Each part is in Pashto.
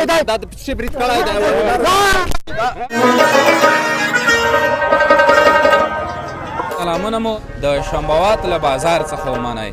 دا د پښې برید کړی دی. سلامونه مو د شنبوات له بازار څخه ومنئ.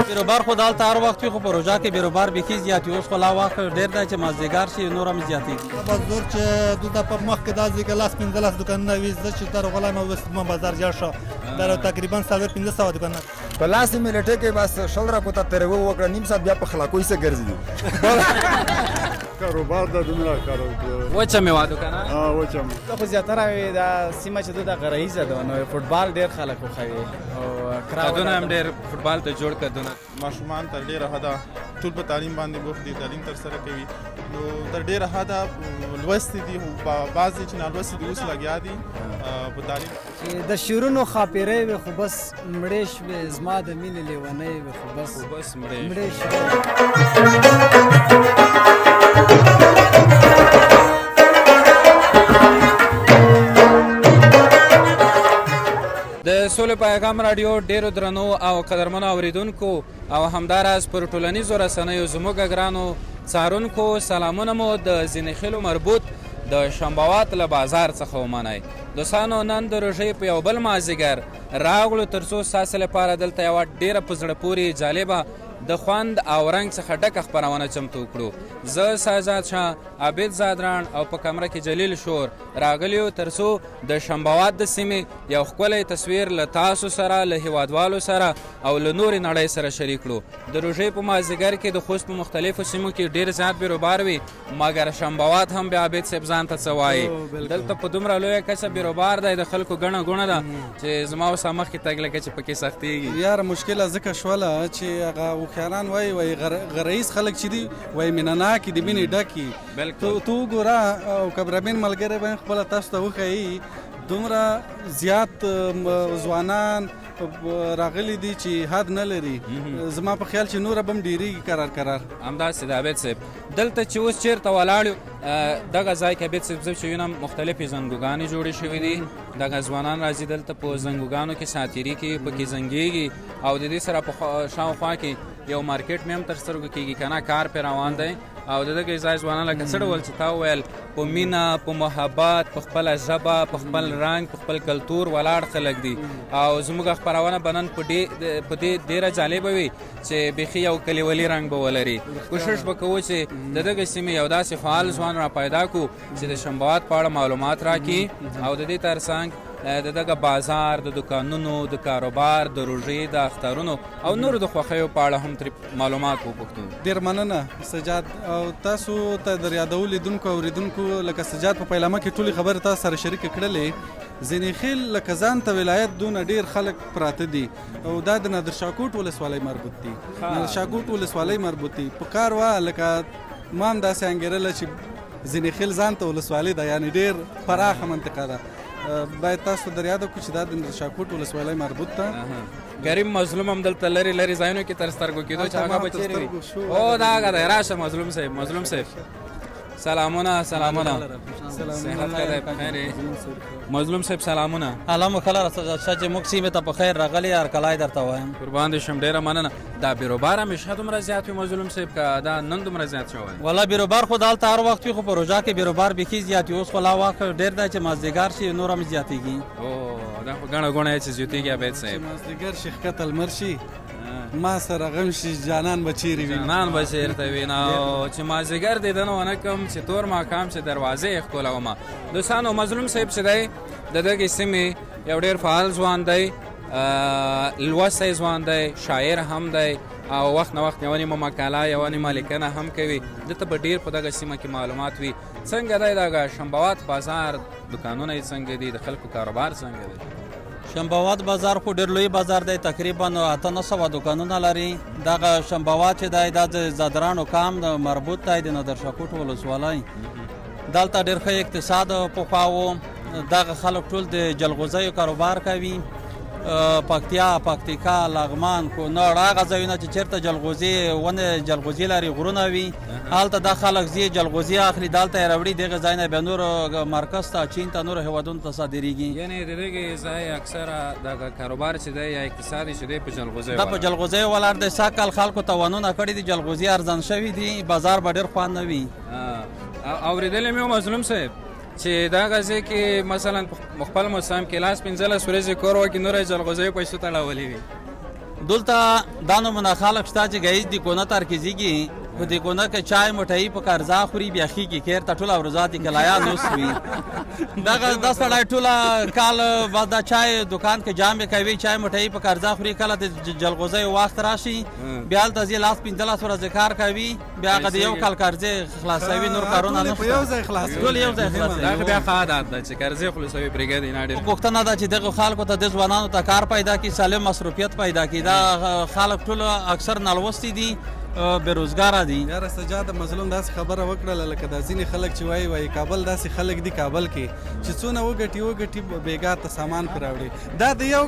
بیروبار خو دلته هر وخت وي خو په روژه کې بیروبار بیخي زیات وي. اوس خو لا وخت ډېر دی چې مازدیګر شي نور هم زیاتېږي. بس زور چې دلته په مخ کې دا ځای کې 15 دوکانونه وي زه چې در غلام او وسمه بازار جوړ شو دا تقریبا 1500 دوکانونه په لاس ملټه کې بس شل را کوته تر وکړه نیم ساعت بیا په خلاکوي سره ګرځي. کاروبار د دومره کاروبار وچه میوه دوکانه وچه خو زیاتره دا سیمه چې دا غرایزه ده نو فوټبال ډیر خلک خوښوي او کراودونه هم ډېر فوټبال ته جوړ کړدونه. ماشومان تر ډیره حده ټول په تعلیم باندې بوخت دي تعلیم تر سره کوي نو تر ډیره حده لوستي دي بعضې چې نالوستي دي اوس لګیا دي په تعلیم. د شیرونو خاپیرې وي خو بس مړې شوې زما د مینې لیونۍ وي خو بس مړې شوې. د سولې پیغام راډیو ډیرو درنو او قدرمنو اوریدونکو او همداراز پر ټولنیزو رسنیو زموږ ګرانو څارونکو سلامونه مو د زینخیلو مربوط د شنبوات له بازار څخه ومنئ. دوستانو نن د روژې په یو بل مازدیګر راغلو تر څو ستاسو لپاره دلته یوه ډیره په زړه پورې جالبه د خوند او رنګ څخه ډکه خپرونه چمتو کړو. زه سازاد شاه عابد زادران او په کمره کې جلیل شور راغلیو تر څو د شنبوات د سیمې یو ښکلی تصویر له تاسو سره له هیوادوالو سره او له نورې نړۍ سره شریک کړو. د روژې په مازدیګر کې د خوست په مختلفو سیمو کې ډېر زیات بیروبار وي مګر شنبوات هم بیا عابد صاحب ځان ته څه وایي. دلته په دومره لویه کچه بیروبار دی د خلکو ګڼه ګوڼه ده چې زما اوس مخکې تګ لکه چې پکې سختېږي. یاره مشکله ځکه شوله چې هغه هوښیاران وایي غرایز خلک چې دي وایي مینه ناکي د مینې ډکي. تو وګوره او کبربین ملګری به خپله تاسو ته وښیي دومره زیات ځوانان راغلي دي چې حد نه لري. زما په خیال چې نوره به هم ډېرېږي قرار همداسې د عابد صاحب دلته چې اوس چېرته ولاړ یو دغه ځای کې عابد صاحب زه چې وینم مختلفې زنګوګانې جوړې شوي دي. دغه ځوانان راځي دلته په زنګوګانو کې ساتیري کوي پکې زنګېږي او د دې سره په شاوخوا کې یو مارکیټ مې هم تر سترګو کېږي که نه کار پرې روان دی او د دغه ځای ځوانان لکه څه ډول چې تا وویل په مینه په محبت په خپله ژبه په خپل رنګ په خپل کلتور ولاړ خلک دي او زموږ خپرونه به نن په دې ډېره جالبه وي چې بیخي یو کلیوالي رنګ به ولري. کوشش به کوو چې د دغه سیمې یو داسې فعال ځوان را پیدا کړو چې د شنبوات په اړه معلومات راکړي او د دې ترڅنګ د دغه بازار د دکانونو د کاروبار د روژې د اخترونو او نورو د خوښیو په اړه هم ترې معلومات وپوښتو. ډېر مننه سجاد او تاسو ته در یادو لیدونکو او اوریدونکو لکه سجاد په پیلامه کې ټولې خبرې تاسو سره شریکې کړلې. زینخیل لکه ځان ته ولایت دونه ډېر خلک پراته دي او دا د نادرشاهکوټ ولسوالۍ مربوط دي. نادرشاهکوټ ولسوالۍ مربوط دي په کار وه لکه ما هم داسې انګېرله چې زینخیل ځان ته ولسوالۍ ده یعنې ډېر پراخه منطقه ده. باید تاسو در یاده کړو چې دا د نادرشاهکوټ ولسوالۍ مربوط ده. غریب مظلوم هم دلته لرې لرې ځایونو کې تر سترګو کېدو چې هغه به چېرې وي. او دا هغه دی راشه مظلوم صاحب سلامونه صحت ښه دی په خیر یې مظلوم صاحب سلامونه. الله مو ښه لره سجاد شاه چې موږ سیمې ته په خیر راغلي هرکلی درته وایم. قربان دې شم ډېره مننه. دا بیروبار همیشه دومره زیات وي مظلوم صاحب که دا نن دومره زیات شوی؟ والله بیروبار خو دلته هر وخت وي خو په روژه کې بیروبار بیخي زیات وي. اوس خو لا وخت ډېر دی چې مازدیګر شي نور هم زیاتېږي. دا خو ګڼه ګوڼه چې زیاتېږي عابد صاحب. مازدیګر شي ښکته لمر شي ما سره غم شي جانان به چیرې وي جانان به چېرته وي نو چې مازدیګر دیدن ونه کړم چې تور ماښام چې دروازې یې ښکلومه. دوستانو مظلوم صاحب چې دی د دغې سیمې یو ډېر فعال ځوان دی لوستی ځوان دی شاعر هم دی او وخت نه وخت یوه نیمه مقاله یوه نیمه لیکنه هم کوي. دلته به ډېر په دغه سیمه کې معلومات وي. څنګه دی دغه شنبوات بازار دکانونه یې څنګه دي د خلکو کاروبار څنګه دی؟ شنبوات بازار خو ډېر لوی بازار دی تقریبا 800 دوکانونه لري. دغه شنبوات چې دی دا د زادرانو کام مربوط دی د نادرشاهکوټ ولسوالۍ. دلته ډېر ښه اقتصاد پخوا و. دغه خلک ټول د جلغوزیو کاروبار کوي پکتیا، پکتیکا، لغمان، کونړ، هغه ځایونه چې چېرته جلغوزي ونې جلغوزي لري، غرونه وي، هلته دا خلک ځي جلغوزي اخلي، دلته یې راوړي، دغه ځای نه بیا نورو مرکز ته، چین ته، نورو هېوادونو ته صادرېږي. یعنې د دغې ځای اکثره دغه کاروبار چې دی یا اقتصاد چې دی په جلغوزیو دا په جلغوزیو ولاړ دی. سږ کال خلکو تاوانونه کړي دي، جلغوزي ارزان شوي دي، بازار به ډېر خوند نه وي. اورېدلی مې و مظلوم صاحب چې دغه ځای کې مثلا په خپل موسم کې لاس 15 ورځې کور وکړي، نور یې جلغوزیو پیسو ته اړولې وي. دلته دا نمونه خلک شته چې ګهیځ د کونه ترکیزېږي، په دې کونه کې چای مټایي په قرضه خوري، بیا خېږي کېرته ټوله ورځ دې کلایا نوس وي. دا سړی ټوله کال بعد دا چای دکان کې جامې کوي، چای مټایي په قرضه خوري، کله د جلغوزیو وخت راشي بیا هلته ځي لاس 15 ورځې کار کوي، بیا هغه د یو کال قرضې خلاصوي، نور کارونه نشته، ټول یو ځای خلاصوي. دا بیا ښه عادت ده چې قرضې خلاصوي پرېږدي نه ډېر. پوښتنه ده چې دغو خلکو ته د ځوانانو ته کار پیدا کړي، سالم مصروفیت پیدا کړي. دا خلک ټول اکثر نالوستي دي، بېروزګاره دي. یاره سجاد مظلوم داسې خبره وکړله لکه دا ځینې خلک چې وایي کابل داسې خلک دي کابل کې چې څونه وګټي بېګا ته سامان پرې راوړي. دا د یو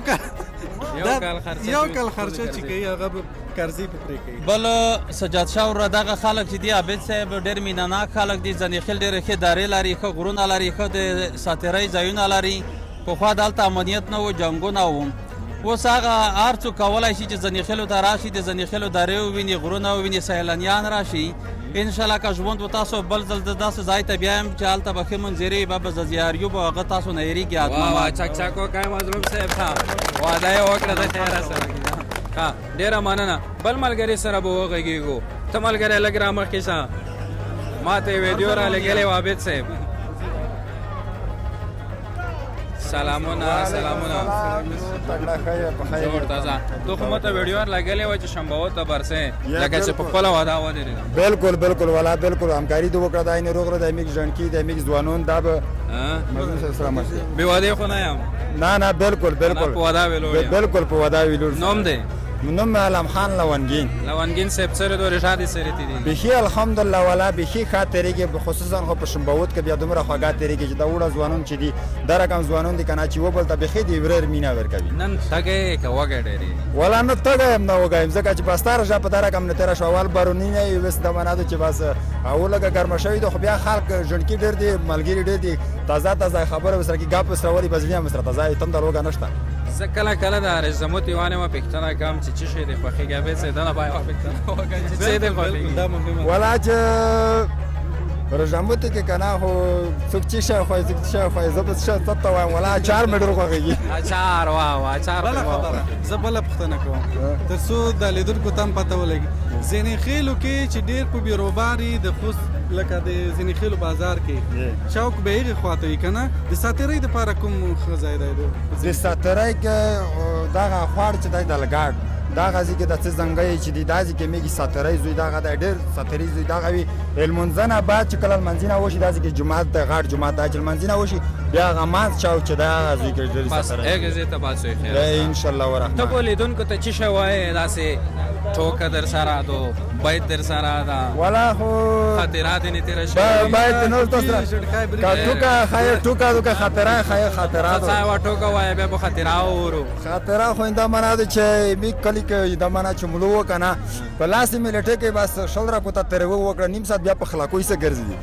کال خرچه چې کوي هغه به قرضې په پرې کوي. بل سجاد شاه وروره دغه خلک چې دي عابد صاحب ډېر مینهناک خلک دي، ځنیخیل ډېرې ښې دارې لري، ښه غرونه لري، ښه د ساتېرۍ ځایونه لري. پخوا دلته امنیت نه و، جنګونه و. اوس هغه هر څوک کولی شي چې ځنیخیلو ته راشي، د ځنیخیلو دارې وویني، غرونه وویني، سیلانیان راشي. انشاءالله که ژوند و تاسو بل ځل د داسې ځای ته بیایم چې هلته به ښې منظرې به زیاریو به هغه تاسو نه هېرېږي. واه چک وکړئ مظلوم صاحب، ښه وعده یې وکړه د خیره سره. ښه ډېره مننه. بل ملګري سره به وغږېږو. ته ملګری لږ را مخکې شه، ما ته یې ویډیو را لګېلی و عابد صاحب. سلامونه جوړ تازه. تو خو ماته ویډیو لګېلی وه چې شنبهو ته برسې لکه چې په خپله وعده ودرېده. بالکل والا بالکل همکاري دې وکړه، دا یې روغ د میک ژوندکي د میک ځوانون دا به مظلوم صاحب سره مشي. بې وعدې خو نه یم. نه بالکل په وعده ویلوړ یم. بالکل په وعده ویلوړ. نوم دی؟ نوم علم خان لونگین صاحب سره دورې شادې سره تېرېږي؟ بیخي الحمدلله والا بیخي ښه تېرېږي، خصوصا خو په شنبهوت کې بیا دومره خوږه تېرېږي چې دا وړه ځوانون چې دي دا رقم ځوانون دي که نه چې و بل ته بیخي د ورېر مینه ورکوي. نن تږی که وږی ډېر یې؟ والا نه تږی یم نه وږی یم، ځکه چې بس تا رژه په دا رقم نه تېره شوه. اول باروني نه یې بس دا معنا ده چې بس او لږه ګرمه شوي ده، خو بیا خلک ژوندکي ډېر دي، ملګري ډېر دي، تازه خبره ورسره کړي، ګپ ورسره ولي، بس بیا هم ورسره تازه وي، تنده روږه نشته. زه کله د رزموت یوانې ما پوښتنه کوم چې څه شی دې خوښېږي، بیا څه دنه باید پوښتنه وکړم چې څه دې خوښېږي. والا چې رژموت کې که نه خو څوک چې شی خوښوي څوک چې شی خوښوي، زه به څه ته وایم والا اچار مې ډېر خوښېږي. اچار واه اچار. بله خبره زه بله پوښتنه کوم تر څو د لیدونکو ته هم پته ولګي. ځینې کې چې ډېر په بیروباري د خوست لکه د ځینې بازار کې چوک به هغې خواته وي که نه، د ساتېرۍ دپاره کوم ښه ځای دی؟ د ساتېرۍ کې دغه خواړ چې دی د لګاډ دغه ځای کې د څه زنګۍ چې دی دا ځای کې میږي ساتېرۍ زوی دغه دی، ډېر ساتېرۍ زوی دغه وي. لمونځه نه بعد چې کله لمانځي نه وشي دا ځای کې جومات دی، غټ جومات دی، چې لمانځي نه وشي بیا هغه مانځ چوک چې دی هغه ځای کې ډېر ساتېرۍ. بس هغې ځای ته بس وي خیر انشاءالله ورحمت. ته به لیدونکو ته څه شی وایې داسې ټوکه در سره دو بیت در سره ده والا خو خاطرات یې تېره شوې بیت نور تاسو سره که ټوکه ښایي ټوکه خاطره ښایي خاطرات څه یوه ټوکه وایه بیا به خاطره وورو. خاطره خو دا معنا ده چې میک کلي کې دا معنا چې ملو وکړه نه په لاس یې مې لټې کې بس شل را کوته تېروه وکړه، نیم ساعت بیا په خلاکوی څه ګرځي.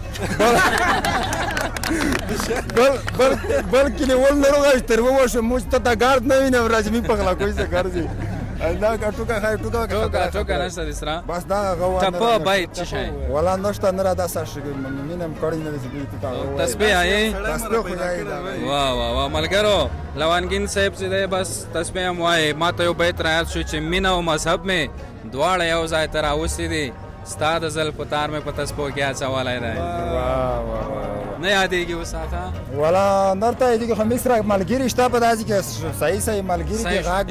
بل کلیوال نه روغه تېروه وشو موږ ته دا ګارد نه وینم راځي مې په خلاکوی څه ګرځي. دا ټوکه ښایي ټوکه نشته د سره بس دا هغه ټپه بیت څه شی والا نشته نه را داسې مینه م کړی نه ده. تسبیح یې؟ تسبیح خو یې واه ملګرو لونګین صاحب چې دی بس تسبیح هم وایي. ما ته یو بیت رایاد شو چې مینه او مذهب مې دواړه یو ځای ته راوستي دي، ستا د زلفو تار مې په تسبو کې اچولی دی. نه یادېږي اوس هغه والا نرته یادېږي خو مصر ملګري شته په داسې کې صحیح ملګري کې غږ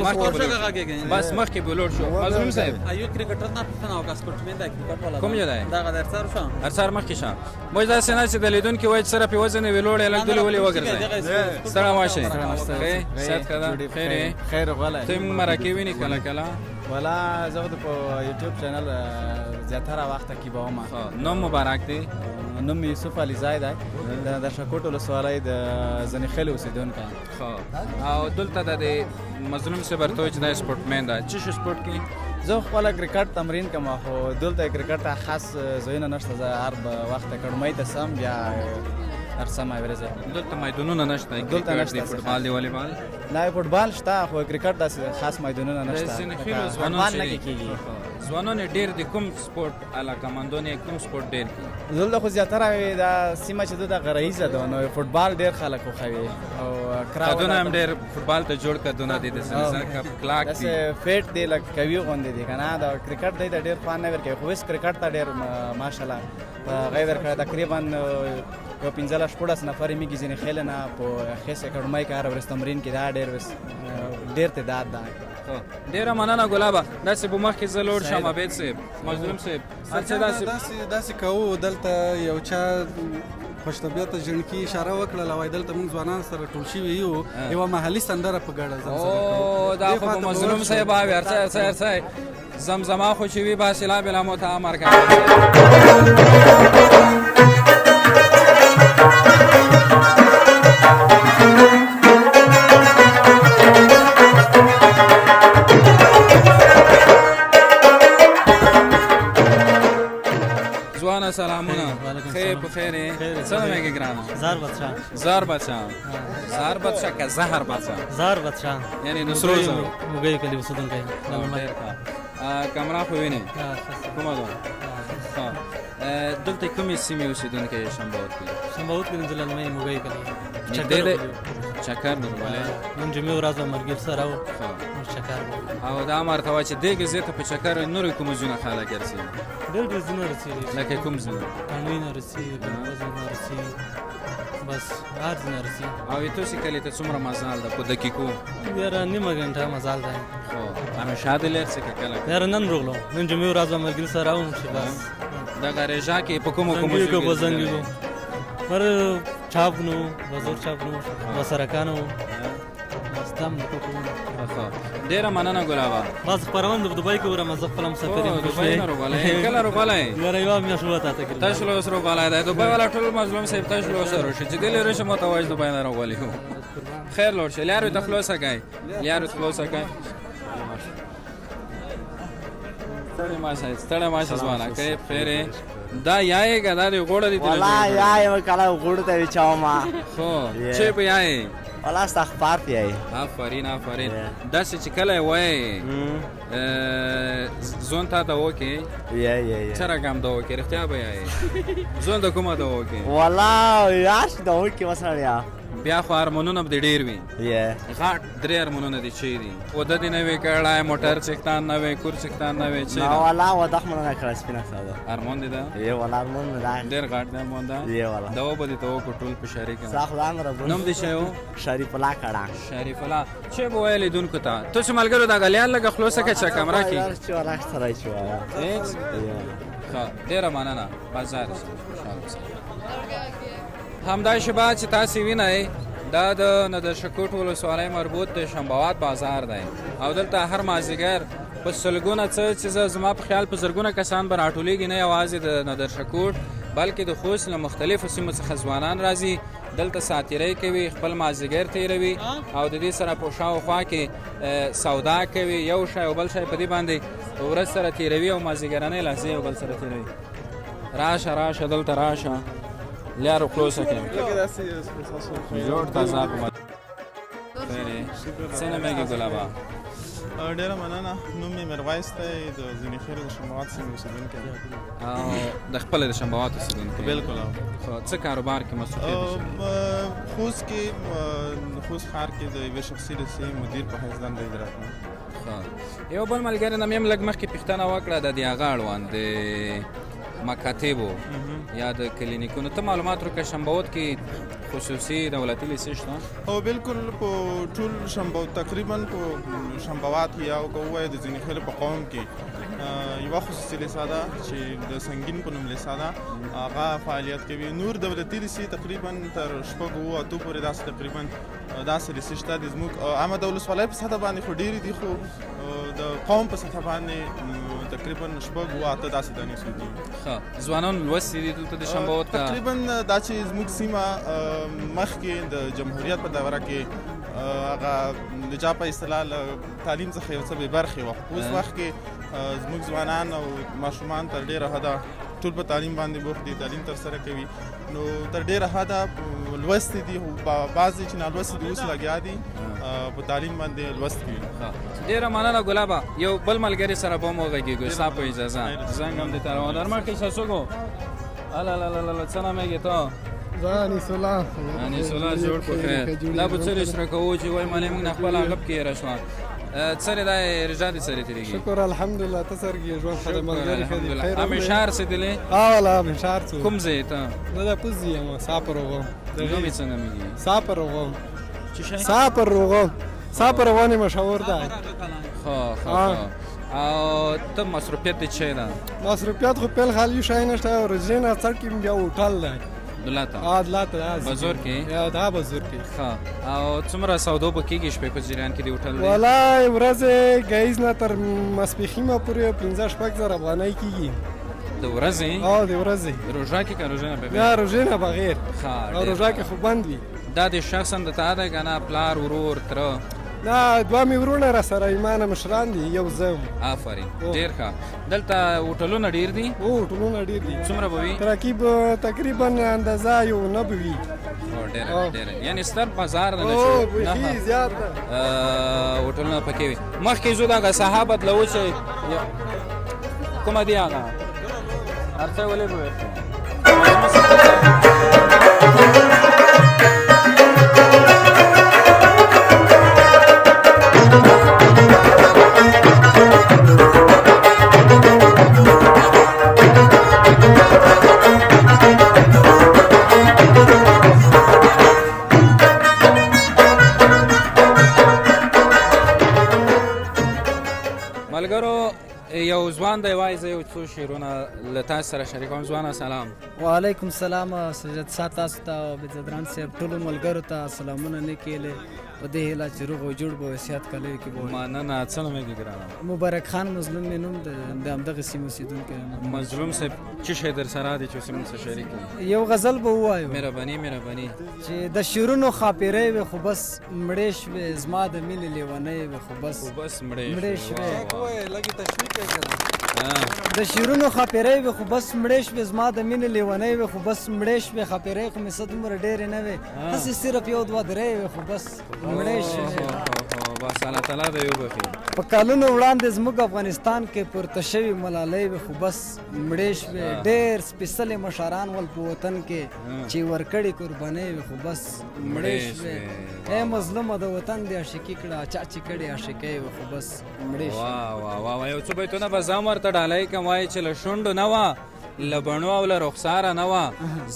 بس مخکې به لوړ شو. مظلوم صاحب یو کرکټر نه پوښتنه وکړه، سپورټمین دی کرکټ والا کوم ځای دی؟ دغه د ارسار شه ارسار مخکې شه. موږ داسې نه چې د لیدونکي وایي چې سره پې وزن یې ویلوړی لږ دلې ولې وګرځئ. ستړی ماشئ صحت ښه ده؟ خیر یې؟ خیر غلی. ته موږ مرکې وینې کله والا زه د په یوټیوب چینل زیاتره وخته کې به وم. نوم مبارک دی؟ نوم مې یوسف علي دی د نادرشاه ولسوالۍ د زنیخیل اوسېدونکی یم. او دلته د مظلوم صاحب ورته وایي چې دا سپورټمین ده. څه شی سپورټ کوي؟ زه خپله کرکټ تمرین کوم خو دلته کرکټ ته خاص ځایونه نشته. زه هر وخت اکاډمۍ ته ځم بیا هر سمه ورځ. دلته میدانونه نشته؟ دلته نشته. فوټبال دی والیبال؟ نه فوټبال شته خو کرکټ داسې خاص میدانونه نشته. د زنیخیلو ځوانان نه کېږي. ځوانان ډېر د کوم سپورټ علاقه‌مندان یې کوم سپورټ ډېر کوي؟ دلته خو زیاتره دا سیمه چې دلته غرایزه ده نو فوټبال ډېر خلک خوښوي او کراودونه هم ډېر فوټبال ته جوړ کړه د سنځر کپ کلاک دي. داسې فیټ دی لکه کوي غوندې دي که نه. د کرکټ دی ته ډېر خوند نه ورکوي خو اوس کرکټ ته ډېر ماشاءالله غی ورکړی. تقریبا یو 15-16 نفر میږي زنیخیل نه په خیس اکاډمۍ کې هره ورځ تمرین کې. دا ډېر تعداد ده. ډېره مننه ګلابه. داسې به مخکې زه لوړ شم. عبید صاحب، مظلوم صاحب، داسې کوو. دلته یو چا خوش طبیعته ژڼکي اشاره وکړله وایي دلته موږ ځوانان سره ټول شوي یو یوه محلي سندره په ګډه او دا خو به مظلوم صاحب اوي هرڅه زمزمه خو چې وي باسلا بلا متامر ځوانه سلامونه. خیر په خیر یې؟ څه نوم یې ګرانه؟ زار بادشاه که زهر بادشاه؟ زار بادشاه یعنی د سرو زرو موږی کلي اوسېدونکی. کمره خو وینې کومه ده؟ دلته کومې سیمې اوسېدونکی یې شنباوت کې؟ شنباوت کې د للمۍ موږی کلي نږدې دی چکر درولې. نن جمعې ورځ به مرګیر سره و چکر او دا امر ته وایي چې دې ګزې ته په چکر نورې کومو ځایونه خلک رسېږي؟ ډېر ځایونه رسېږي. لکه کوم ځایونه؟ تڼۍ نه رسېږي، ګلبازونه رسېږي، بس هر ځای نه رسېږي. او تاسې کلي ته څومره مزال ده په دقیقو؟ یاره نیمه ګنټه مزال دی. خو همیشه دې لېر څه که کله؟ یاره نن روغلو، نن جمعې ورځ به مرګیر سره وم چې بس دغه ریژا کې په کومو ځایو کې په زنګیږو پر چاپنو وزور چاپنو وسرکانو مستم کوو. ډېره مننه ګلابه. بس خپرونه د دوبۍ کې ورم زه خپل مسافر یم. دوبۍ نه روغلی؟ کله روغلی؟ یاره یوه میاشت وته تقریبا. تشلوس روغلی دی. دوبۍ والا ټول مظلوم صاحب تشلوس روشي چې دې لري شم ته وایي دوبۍ نه روغلی هو. خیر لوړ شه لیارو ته خلاصه کوي. لیارو ته خلاصه کوي. ستړی ماشه ځوانه کوي خیر دا یایې که دا دې غوړه دي والله یایې کله غوړو ته وچومه. خو چې په یایې والله ستا اخبار ته یایې. آفرین داسې چې کله یې وایې زون تا ته وکړې څه رقم ته وکړې رښتیا به یایې زون د کومه ته وکړې؟ والله یاش ته وکړې وسړیا بیا خو هارمونونه به دې ډېر وي. غاټ 3 هارمونونه دې چې دي واده دې نه وي کړی موټر چښتان نه وي کور چښتان نه وي چې نه والله واده خو مې نه کړی سپینه ساده هارمون دې ده؟ والله هارمون مې ده ډېر غاټ دی هارمون ده دا به دې ته وکړو ټول په شریک ستا خدای مې ربونه. نوم دې څه و؟ شریف الله کړه. شریف الله چې به وایې لیدونکو ته تاسو ملګرو دغه لیان لږه خلاصه کړه چې کمره کې چې والله سره یې چې وایه ښه ډېره مننه بازار همدا شبه چې تاسې وینئ دا د نادرشاه ولسوالۍ مربوط د شنباوات بازار دی او دلته هر مازدیګر په سلګونه څه چې زما په خیال په زرګونه کسان به راټولیږي نه یوازې د نادرشاه بلکې د خوست له مختلفو سیمو څخه ځوانان راځي دلته ساتیرۍ کوي خپل مازدیګر تیروي او د دې سره په شاوخوا کې سودا کوي یو شی او بل شی په دې باندې ورځ سره تیروي او مازدیګرنۍ لحظې یو بل سره تیروي. راشه دلته راشه لیارو خلاصه کړم جوړ تازه په څه نوم یې ګلابه؟ ډېره مننه. نوم مې میرویس دی د زنیخیل د شنباوات سیمې اوسېدونکی یم. د خپله د شنباوات اوسېدونکی؟ بلکل. څه کاروبار کې مصروفیت دي؟ خوست کې خوست ښار کې د یوې شخصي لیسې مدیر په حیث دنده اجرا کوم. یو بل ملګري نه مې هم لږ مخکې پوښتنه وکړه د دې هغه اړوند د مکاتبو یا د کلینیکونو ته معلومات ورکړه شنباوت کې خصوصي دولتي لیسې شته؟ او بالکل په ټول شنباوت تقریبا په شنباوات یا ووایو د زنیخیل په قوم کې یوه خصوصي لیسه ده چې د سنګین په نوم لیسه ده هغه فعالیت کوي. نور دولتي لیسې تقریبا تر 6-8 پورې داسې تقریبا داسې ریسې شته دي زموږ عامه د ولسوالۍ په سطحه باندې خو ډېرې دي خو د قوم په سطحه باندې تقریبا شپږ اوه اته داسې دانې څو دي ښه ځوانان لوستي دي دلته د شنبهوت ته تقریبا دا چې زموږ سیمه مخکې د جمهوریت په دوره کې هغه د جا په اصطلاح له تعلیم څخه یو څه بې برخې وه اوس وخت کې زموږ ځوانان او ماشومان تر ډېره حده ټول په تعلیم باندې بوخت دي تعلیم ترسره کوي نو تر ډېره حده لوستي دي بعضې چې نالوستي دي اوس لګیا دي په تعلیم باندې لوست کوي ډېره مننه ګلابه یو بل ملګري سره به مو وغږېږو ستا په اجازه زنګ هم دې ته روان در مخکې شه څوک و څه نامېږې ته زه انیس الله جوړ په خیر دا به څه رسره کوو چې وایي مالې موږ نه خپله هغه پکې یېره شوه څرې دا رجا دې څرې تېرېږي شکر الحمدلله ته څرګې ژوند ښه دی ملګري ښه دي خیر همیشه هر څه دلې والا همیشه هر څه کوم ځای ته زه د پوز یم ساپر روغم نوم یې څه نومېږي ساپر روغم چې شی ساپر روغم ساپر روغم مشهور ده ښه او ته مصروفیت دې چی ده مصروفیت خو پیل خالی شی نشته ورځې نه څټ کې بیا هوټل دی دلته دلته بازار کې دا بازار کې ښه او څومره سودو به کېږي شپې په جریان کې د هوټل دی والله ورځې ګایز نه تر ماسپښینه پورې 15,000 افغانۍ کېږي د ورځې د ورځې روژه کې که روژه نه بغیر نه روژې نه بغیر ښه روژه کې خو بند وي دا د شخصا د تا دی که نه پلار ورور تره نه دوه مې ورونه را سره ایمانه مشران دي یو زه آفرین ډېر ښه دلته هوټلونه ډېر دي هوټلونه ډېر دي څومره به وي تقریبا اندازه یو نه به وي ډېره یعنې ستر بازار نه بیخي زیات هوټلونه پکې وي مخکې ځو دغه ساحه بدلوو چې کومه دي هغه هر څه ولې به ملګرو یو ځوان دی وایي زه یو څو شعرونه له تاسو سره شریکوم ځوانه سلام وعلیکم سلام سجاد صاحب تاسو ته او بزدران صاحب ټولو ملګرو ته سلامونه نه کېلې په دې هیله چې روغ او جوړ به وصیت کلی کې به مننه څه نومېږي ګرانه مبارک خان مظلوم مې نوم د همدغه سیمې اوسېدونکی یم مظلوم صاحب څه شی در سره دی چې اوس موږ سره شریک کړي یو غزل به ووایو مهرباني چې د شعرونو خاپیرۍ وې خو بس مړې شوې زما د مینې لیونۍ وې خو بس مړې شوې د شعرونو خاپیرۍ وې خو بس مړې شوې زما د مینې لیونۍ وې خو بس مړې شوې خاپیرۍ خو مې څه دومره ډېرې نه وې هسې صرف یو دوه درې وې خو بس مړې شوې بس الله تعالی دې وبخي په کلونو وړاندې زموږ افغانستان کې پورته شوي ملالۍ وې خو بس مړې شوې ډېر سپېڅلي مشران ول په وطن کې چې ورکړې قربانۍ وې خو بس مړې شوې ای مظلومه د وطن دې عاشقي کړه چا چې کړې عاشقۍ وې خو بس مړې شوې واه یو څه بیتونه به زه هم ورته ډالۍ کړم وایي چې له شونډو نه وه له بڼو او له رخساره نه وه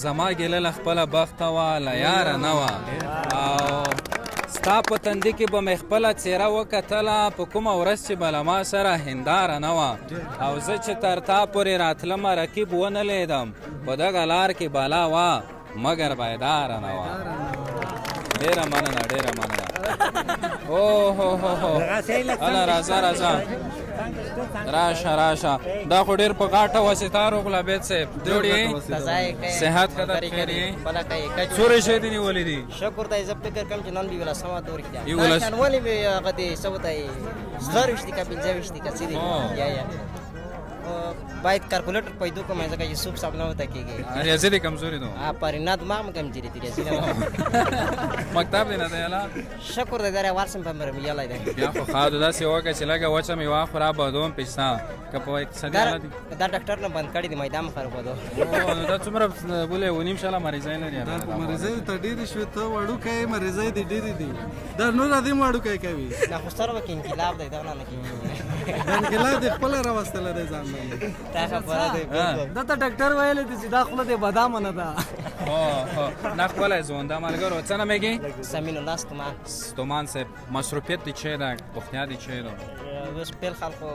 زما ګیله له خپله بخته وه له یاره نه وه او ستا په تندي کې به مې خپله څېره وکتله په کومه ورځ چې به له ما سره هنداره نه وه او زه چې تر تا پورې راتلمه رقیب ونه لیدم په دغه لار کې بالا وه مګر بیداره نه وه ډېره مننه هله راځه راشه دا خو ډېر په غاټه وسیتارو غلابید صاحب جوړ یې صحت قدر خیر یې څومره شی دې نیولي دي شکر دی زه فکر کوم چې نن به ولسمه دور کې دا ولې به هغه دې څه وتی 15 کا 15 کا څه دي یا باید کارکولیټر پیدا کوم ځکه چې سوب صاحب نه وته کېږي ریاضي دې کمزوري ده پرېنا دماغ مې کمزوري دي ریاضي مکتب دې نه دی یالا شکر دی دا وارسم په مر مې یالا دی بیا خو خاطر دا سی وکه چې لګه وچه مې واخره بادوم پښتا کپو اقتصادي حالت دا ډاکټر نه بند کړی دی میدان خراب ودو دا څومره بوله ونیم شاله مریضای لري مریضای ته ډېر شوي ته وړو کوي مریضای دې ډېرې دي دا نور دې وړو کوي دا خو سره وکړي انقلاب دی دا نه کوي انقلاب دې خپل راوستل دی ځان دا خبره دی دا ته ډاکټر ویل دي چې دا خپل دې بادام نه ده نه خپل ځوان دا ملګرو څه نامېږي سمین الله ستومان صاحب مصروفیت دې چی ده پوښتنه دې چی ده اوس پیل خلکو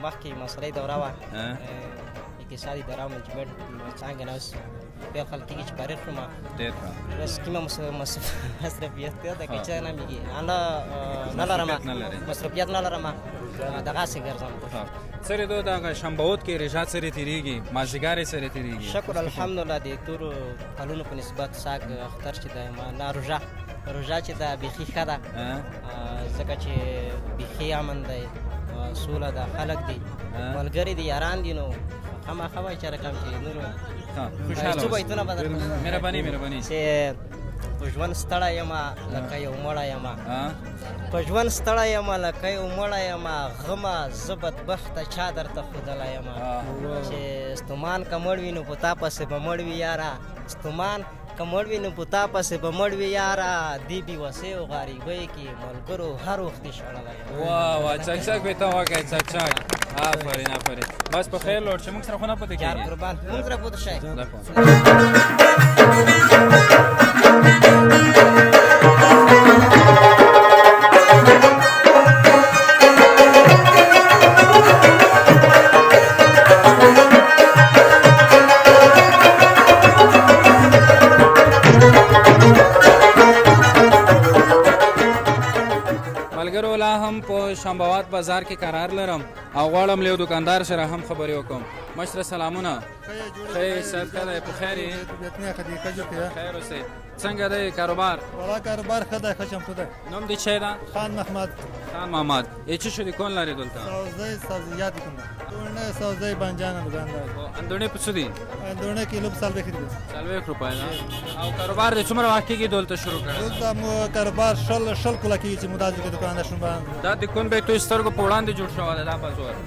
مخکې مسلې دوره وه اقتصادي دوره منجمنټ څنګه نه اوس بیا خلکیږي چې فارغ شوم ډېر ښه بس کومه مصرفیت ده که څه نه میږي نه لرم مصرفیت نه لرم دغسې ګرځم سره دو دغه شنبهوت کې رژات سره تېرېږي مازدیګر یې سره تېرېږي شکر الحمدلله د تورو کلونو په نسبت ساګ اختر چې ده نه روژه چې ده بیخي ښه ده ځکه چې بیخي امن دی سوله ده خلک دي ملګري دي یاران دي نو خامخا وایي چې رقم چې نورو څو بیتونه به درکړم مهرباني چې په ژوند ستړی یم لکه یو مړی یم په ژوند ستړی یم لکه یو مړی یم غمه زه بدبخته چا درته ښودلی یم چې ستومان که مړ وي نو په تا پسې به مړ وي یاره ستومان که مړ وي نو په تا پسې به مړ وي یاره دې بېوسۍ او غریبۍ کې ملګرو هر وخت یې شړلی یم واه چکچک به ته وکړئ چکچک آفرین بس په خیر لوړ چې موږ سره خو نه پاتې کېږي قربان موږ سره پاتې شئ ملګرو لا هم په شنبهوات بازار کې قرار لرم او غواړم له یو دکاندار سره هم خبرې وکړم مشره سلامونه ښه صحت ښه دی په خیر یې خیر اوسئ څنګه دی کاروبار والا کاروبار ښه دی ښه چمتو دی نوم دې چی ده خان محمد ای چه شو دکان لري دلته سبزیجات دکان دونه سبزی بانجان دکان دی اندونه په څه دي اندونه کیلو په سال بخیر دی 40 روپۍ ده او کاروبار دې څومره وخت کېږي دلته شروع کړی دلته مو کاروبار شل کله کېږي چې مو داسې دکان ده شوم دا دکان به تو سترګو په وړاندې جوړ شوی دی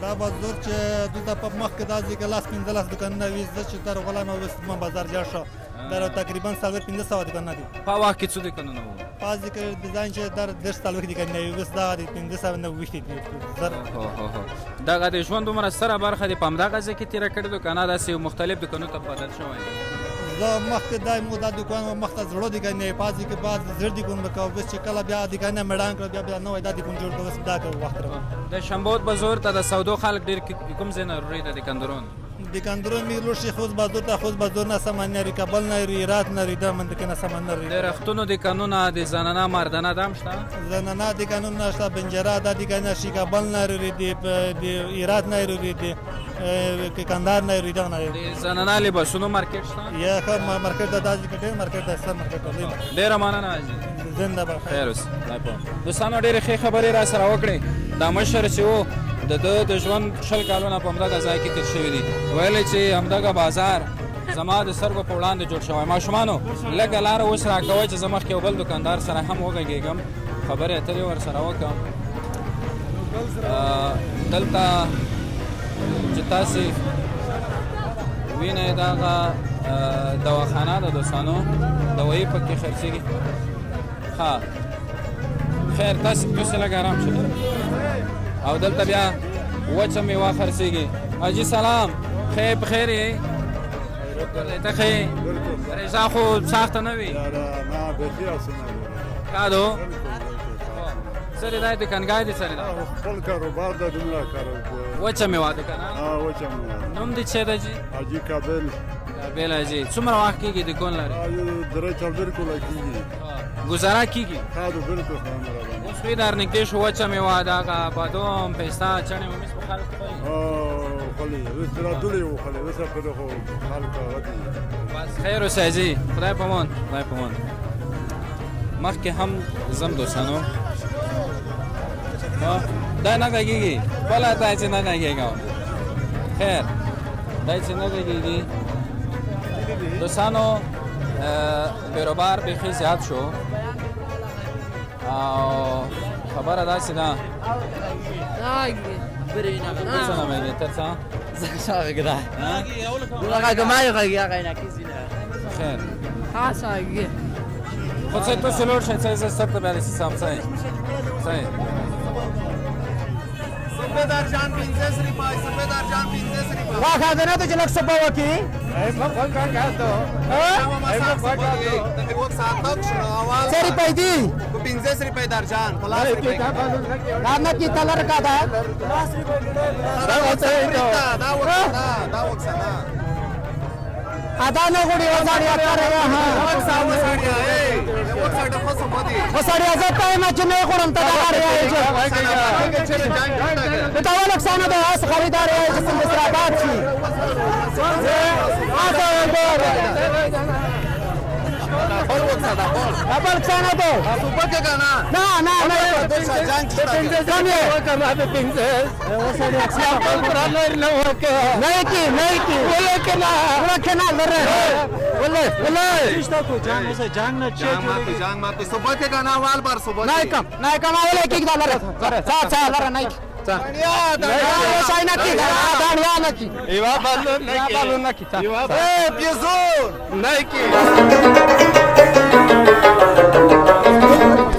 دا بازار چې دلته په مخ کې داسې کې لاس 15 دکانونه وي زه چې در غلام او ما بازار جوړ شو در تقریبا 1500 دکانونه دي په وخت کې څه دکانونه وو پازې کې ډیزاین چې در 10 دکانونه وي بس دا 1500 نه وښتي دي دغه د ژوند عمر سره برخه دی پام دغه ځکه تیر کړی دکانه داسې مختلف دکانونو ته بدل شوی زه مخکې دا مو دا دکان مخته زړه دکان نه پازې کې بعد زړه دکان وکاو بس چې کله بیا دکان مړان کړ بیا نو دا دکان جوړ کړو دا وخت راو د شنبهوت بازار ته د سودو خلک ډیر کوم ځای نه روړي د دکاندارون دکاندارون میلو شي خوز بازار ته خوز بازار نه سامان نه کابل نه هرات نه د منطقه نه سامان نه د رختونو دکانونه د زنانه مردانه دام شته زنانه دکانونه شته بنجره د دکانه شي کابل نه لري د هرات نه لري د کندهار نه لري د زنانه لباسونو مارکیټ شته یا کوم مارکیټ د داسې کټه مارکیټ د سر مارکیټ دی ډیر مننه زنده بخیر خیر اوس دوستانو ډېرې ښې خبرې را سره وکړې دا مشر چې و د ژوند 20 کالونه په همدغه ځای کې تېر شوي دي ویل چې همدغه بازار زما د سترګو په وړاندې جوړ شوی ماشومانو لږه لاره اوس راکوئ چې زه مخکې یو بل دکاندار سره هم وغږېږم خبرې اترې ورسره وکړم دلته چې تاسې وینئ دغه دواخانه ده دوستانو دوایي پکې خرڅېږي ها خیر تاسې لږ ارام شئ او دلته بیا وچه میوه خرڅېږي حاجي سلام ښې په خیر یې ته ښې رضا خو ساخته نه وي ښه دو سره دا دکانګاه دي سره دا خپل کاروبار د دومره کاروبار وچه میوه ده که نه وچه میوه نوم دې څه ده جي حاجي کابل حاجي څومره وخت کېږي دکان لري 3-4 کاله کېږي ګزاره کېږي ښه ده بالکل اوس وی در نږدې شو وچه میوه دغه بادام پسته چڼې ومیس په خلک خولي اوس راتللی وو خولي اوس په دغه خلک ودي بس خیر اوسئ جي خدای پامان مخکې هم زم دوستانو دا نه غږېږي بله دا چې نه غږېږم خیر دا چې نه غږېږي دوستانو بیروبار بیخي زیات شو او خبره داسې ده څه نه مېږي تر څه خیر خو څه تاسې لوړ شئ څه زه سر ته بیا داسې سم څه سپیدار جان 15 روپۍ سپیدار جان 15 روپۍ واخا نه ته چې لک سبا وکی سری پیدی 15 روپۍ درجان 50 روپۍ دامه کی کلر کا دا دا وکسا आधा न गुडी साडी अत्तर साडी हजार टाइमाची नाही कोण बतावा नुकसान होतं आज खरीदार यायची संदेशाबादची आपण छान होतो ना ना नाही की बोले के ना ना बोले जांग मापी सुबह के गाना वाल बार सुबह नाही कम बोले की झालं रे चा नाही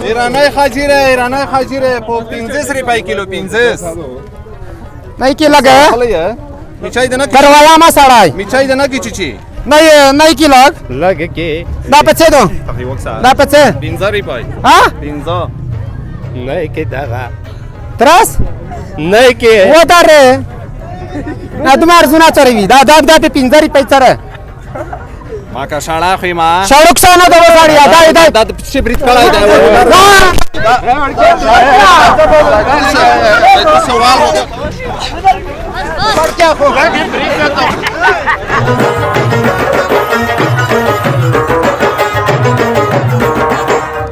ایرانی خاجیره په 15 روپۍ کیلو 15 नाही की लगे मिठाई देना करवाया मा सड़ाई मिठाई देना की चिची नहीं की लग के da पचे दो da पचे 15 روپۍ हाँ 15 नहीं के दागा त्रस नहीं के वो रे ना तुम्हारे सुना चढ़ी दादा पे 15 रुपये चढ़े माका शाळा खिमा शाहरुख खान तो वो साड़ी आधा इधर दाद पिछे ब्रिज पड़ा है सवाल और क्या होगा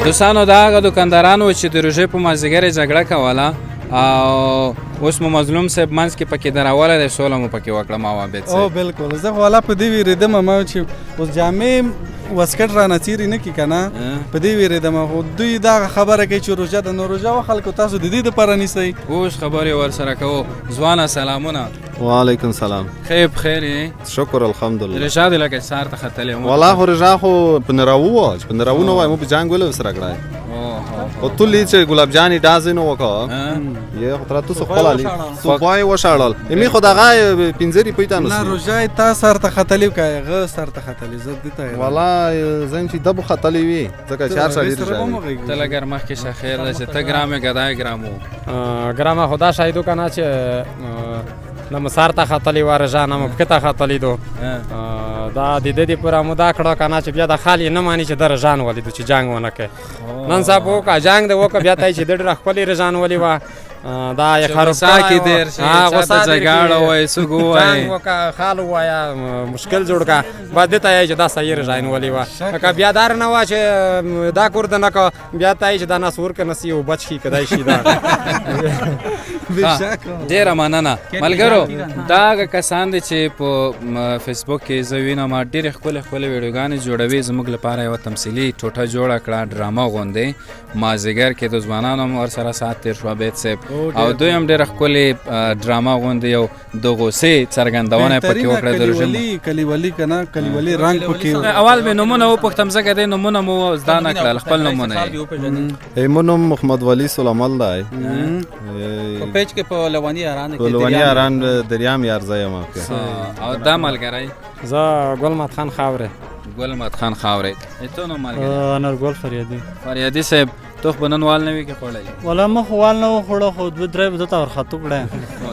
دوستانو دا هغه دکاندارانو چې د روژې په مازدیګر جګړه کوله او اوس مو مظلوم صاحب منځ کې پکې دراوله دی سوله مو پکې وکړه ما عابد صاحب او بالکل زه خو والا په دې ویرېدم ما چې اوس جامې واسکټ رانه څیرې نه کي که نه په دې ویرېدم خو دوی دغه خبره کوي چې روژه ده نو روژه و خلکو تاسو د دې دپاره نیسئ اوس خبرې ورسره کوو ځوانه سلامونه وعلیکم سلام خیر بخیر یې شکر الحمدلله رجا دې لکه سهار ته ختلی وم والله خو رجا خو په نراوو وه چې په نراوو نه وای مو په جنګ ولې سره کړی او تللی چې ګلاب جانې ډازې نه وکړه یې خو تر تو خپل علي سوپای وشاړل می خو دغه 15 روپۍ ته نه روژه تا سر ته ختلی که غ سر ته ختلی زه دې ته والله زم چې دبو ختلی وي ځکه 4 سړي رجا ته لګر مخکې شه خیر ده چې ته ګرامې ګدای ګرامو ګرامه خدا شاهدو کنه چې نه مسار ته ختلی و رجا نه مکه ته ختلی دو دا د دې پورا مدا کړه کنه چې بیا د خالی نه مانی چې در رجان ولیدو چې جنگ ونه کوي نن صاحب وکا جنگ د وکا بیا ته چې د خپل رجان ولی وا دا یې خرڅا کې دیر شي چاته جګړه وای سګو وای وکا خال وایا مشکل جوړ کا بعد ته چې دا صحیح رجان ولی وا که بیا دار نه وا چې دا کور د نه کا بیا ته چې دا نسور ک نسی او بچ کی کدای شي دا ډیره مننه ملګرو دا کسان دي چې په فیسبوک کې زوینه ما ډیره خپل ویډیوګانې جوړوي زموږ لپاره یو تمثيلي ټوټه جوړه کړه ډراما غوندې مازیګر کې د ځوانانو ور سره سات تیر شو بیت صاحب او دوی هم ډیره خپل ډراما غوندې یو د غوسې څرګندونه پکې وکړه د رژیم کلیوالي کنه کلیوالي رنگ پکې اول به نمونه و پختم زګه د نمونه مو زدا نه کړل خپل نمونه ایمونم محمد ولی سلامال دی پیج کې په لوانی اران کې لوانی اران دریام یار ځای ما کې او دا ملګری زه ګلمات خان خاوره ګلمات خان خاوره ته نو ملګری انرګل فریادي صاحب تو بننوال نه وی کې خړای ولا مخ وال نه خړو خو د درې بده تور خطو کړه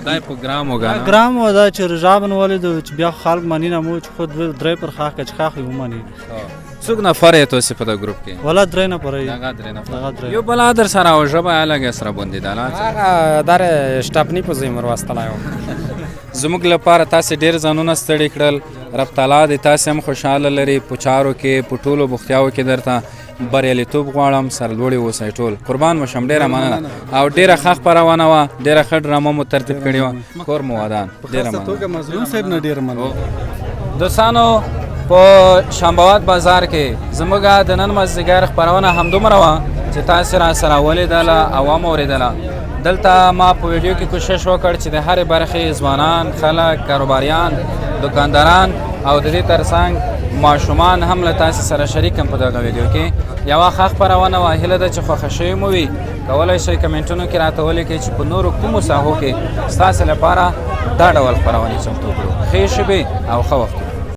دا پروګرام وګا ګرام ودا چې رجابن ولید بیا خلک مانی نه مو خود درې پر خاخ کچ خاخ یو مانی څوک نه فرې ته په دا گروپ کې ولا درې نه پرې یو بل ادر سره او ژبه الګ سره باندې داله دار شټاپنی په زمر واستلایو زموږ لپاره تاسو ډیر ځانونه ستړي کړل رب تعالی دې تاسو هم خوشاله لري پچارو کې پټولو بختیاو کې درته بریالیتوب غواړم سرلوړي اوسئ ټول قربان مو شم ډیره مننه او ډیره ښه خپرونه وه ډیره ښه ډرامه مو ترتیب کړې وه کور مو ودان ډیره مننه مظلوم صاحب نه ډیره مننه دوستانو په شامباوات بازار کې زموږ د نن مازدیګر خپرونه همدومره وه چې تاسو را سره ولیدله او هم اورېدله دلته ما په ویډیو کې کوشش وکړ چې د هرې برخې ځوانان خلک کاروباریان دکانداران او د دې ترڅنګ ماشومان هم له تاسو سره شریک هم په دغه ویډیو کې یوه ښه خپرونه وه هیله ده چې خوښه شوې مو وي کولی شئ کمنټونو کې راته ولیکئ چې په نورو کومو ساحو کې ستاسو لپاره دا ډول خپرونې چمتو کړو ښې شپې او ښه وختونه